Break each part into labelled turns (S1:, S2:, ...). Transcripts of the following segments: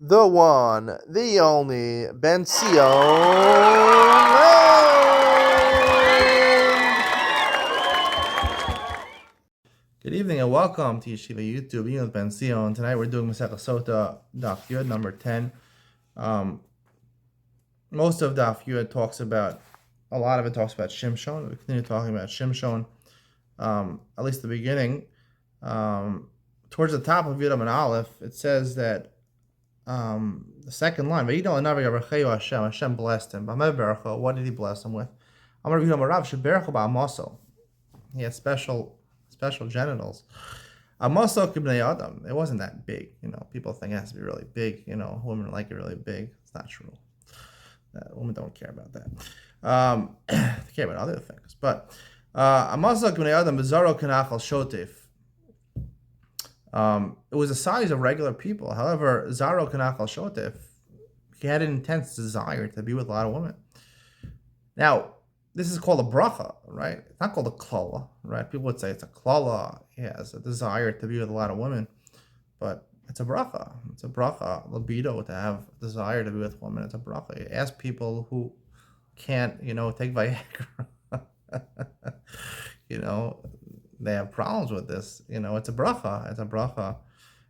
S1: the one, the only Benzion. Good evening and welcome to Yeshiva YouTube. Iyun with Benzion. Tonight we're doing Masechah Sotah, Daf Yud, number 10. Most of Daf Yud talks about, a lot of it talks about Shimshon. We continue talking about Shimshon, at least the beginning. Towards the top of Yud and Aleph, it says that the second line, Hashem blessed him. What did he bless him with? He had special genitals. It wasn't that big. People think it has to be really big. Women like it really big. It's not true. Women don't care about that. They care about other things. But it was the size of regular people. However, Zaro Kanachal Shotif, he had an intense desire to be with a lot of women. Now, this is called a bracha, right? It's not called a klala, right? People would say it's a klala. He has a desire to be with a lot of women, but it's a bracha. It's a bracha, libido, to have a desire to be with women. It's a bracha. You ask people who can't, take Viagra. They have problems with this. It's a bracha. It's a bracha.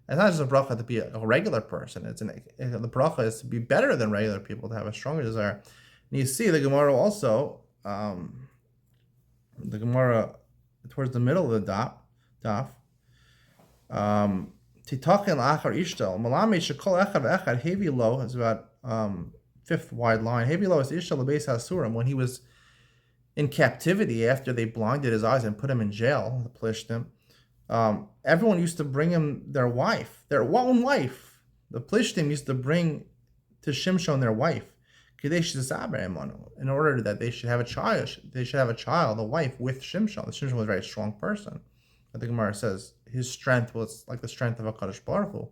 S1: It's not just a bracha to be a regular person. The bracha is to be better than regular people, to have a stronger desire. And you see the Gemara also, the Gemara towards the middle of the daf, Titachen achar ishtal malami shekol echad ve'echad hevi lo is about fifth wide line. Hevi lo is ishtal lebeis hasurim, when he was in captivity after they blinded his eyes and put him in jail, the plishtim. Everyone used to bring him their own wife. The plishtim used to bring to Shimshon their wife, in order that they should have a child. They should have a wife with Shimshon. Shimshon was a very strong person. I think Gemara says his strength was like the strength of a Kadosh Baruch Hu.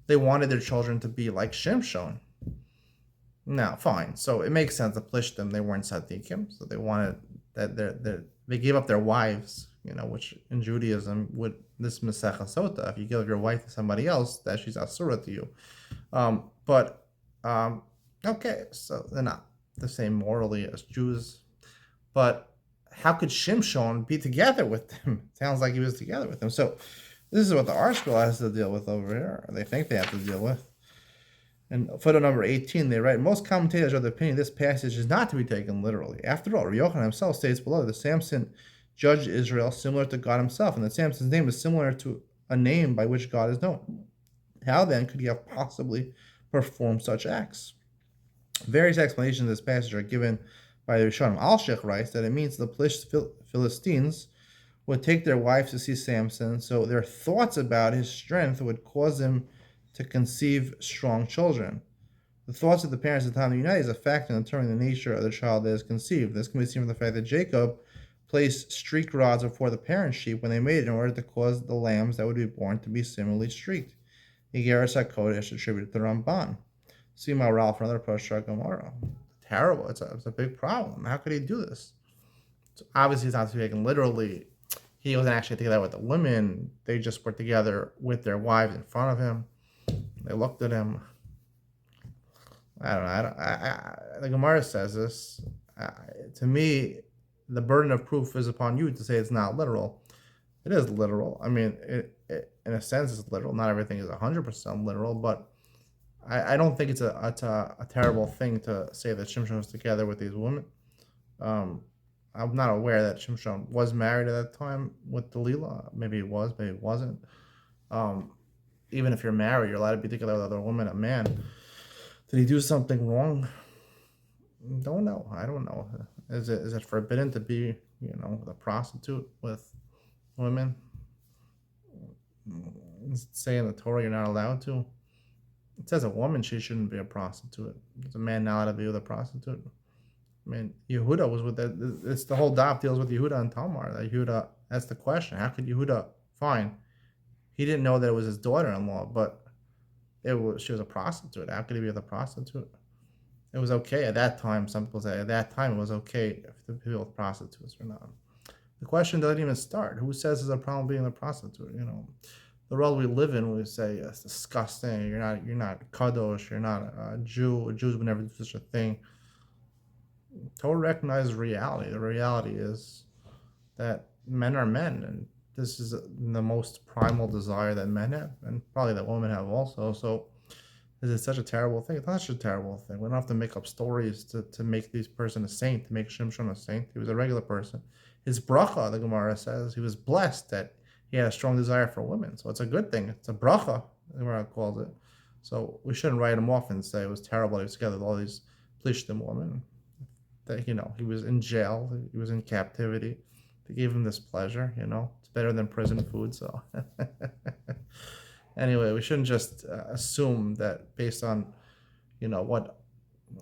S1: They wanted their children to be like Shimshon. Now, fine. So it makes sense. The plishtim, they weren't tzaddikim, so they wanted that they gave up their wives. Which in Judaism would this Masechah Sotah. If you give your wife to somebody else, that she's asura to you. Okay, so they're not the same morally as Jews. But how could Shimshon be together with them? It sounds like he was together with them. So this is what the ArScroll has to deal with over here. Or they think they have to deal with. And photo number 18, they write, most commentators are of the opinion this passage is not to be taken literally. After all, Yochanan himself states below that Samson judged Israel similar to God himself, and that Samson's name is similar to a name by which God is known. How then could he have possibly performed such acts? Various explanations of this passage are given by the Rishonim. Alshich writes that it means the Philistines would take their wives to see Samson, so their thoughts about his strength would cause them to conceive strong children. The thoughts of the parents at the time of the united is a factor in determining the nature of the child that is conceived. This can be seen from the fact that Jacob placed streaked rods before the parent sheep when they mated in order to cause the lambs that would be born to be similarly streaked. Igeres HaKodesh attributed to Ramban. See my Ralph, another Pasha Gemara. Terrible. It's a big problem. How could he do this? So obviously, it's not to be taken literally. He wasn't actually together with the women. They just were together with their wives in front of him. They looked at him. I don't know. The Gemara says this. To me, the burden of proof is upon you to say it's not literal. It is literal. I mean, in a sense, it's literal. Not everything is 100% literal, but I don't think it's a terrible thing to say that Shimshon was together with these women. I'm not aware that Shimshon was married at that time with Delilah. Maybe he was, maybe he wasn't. Even if you're married, you're allowed to be together with other women, a man. Did he do something wrong? Don't know. I don't know. Is it forbidden to be, a prostitute with women? Say in the Torah you're not allowed to. It says a woman, she shouldn't be a prostitute. Is a man not allowed to be with a prostitute? I mean, Yehuda was with that. It's the whole daf deals with Yehuda and Tamar. That Yehuda, that's the question. How could Yehuda, fine, he didn't know that it was his daughter-in-law, but she was a prostitute. How could he be with a prostitute? It was okay at that time. Some people say at that time it was okay if the people with prostitutes or not. The question doesn't even start. Who says there's a problem being a prostitute? the world we live in, we say it's disgusting. You're not kadosh. You're not a Jew. Jews would never do such a thing. Torah recognizes reality. The reality is that men are men, and this is the most primal desire that men have, and probably that women have also. So, is it such a terrible thing? It's not such a terrible thing. We don't have to make up stories to make this person a saint, to make Shimshon a saint. He was a regular person. His bracha, the Gemara says, he was blessed that he had a strong desire for women. So it's a good thing. It's a bracha, the Gemara calls it. So we shouldn't write him off and say it was terrible. He was together with all these plishtim women. That he was in jail. He was in captivity. They gave him this pleasure. It's better than prison food. So. Anyway, we shouldn't just assume that based on, what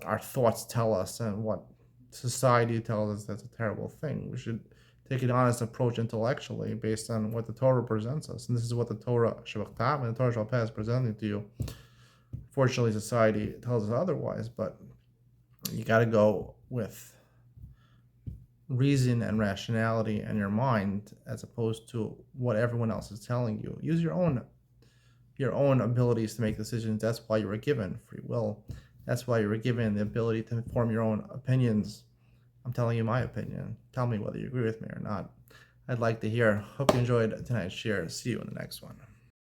S1: our thoughts tell us and what society tells us that's a terrible thing. We should take an honest approach intellectually based on what the Torah presents us. And this is what the Torah Shabbat and the Torah Shabbat is presenting to you. Fortunately, society tells us otherwise, but you got to go with reason and rationality and your mind as opposed to what everyone else is telling you. Use your own abilities to make decisions. That's why you were given free will. That's why you were given the ability to form your own opinions. I'm telling you my opinion. Tell me whether you agree with me or not. I'd like to hear. Hope you enjoyed tonight's share. See you in the next one.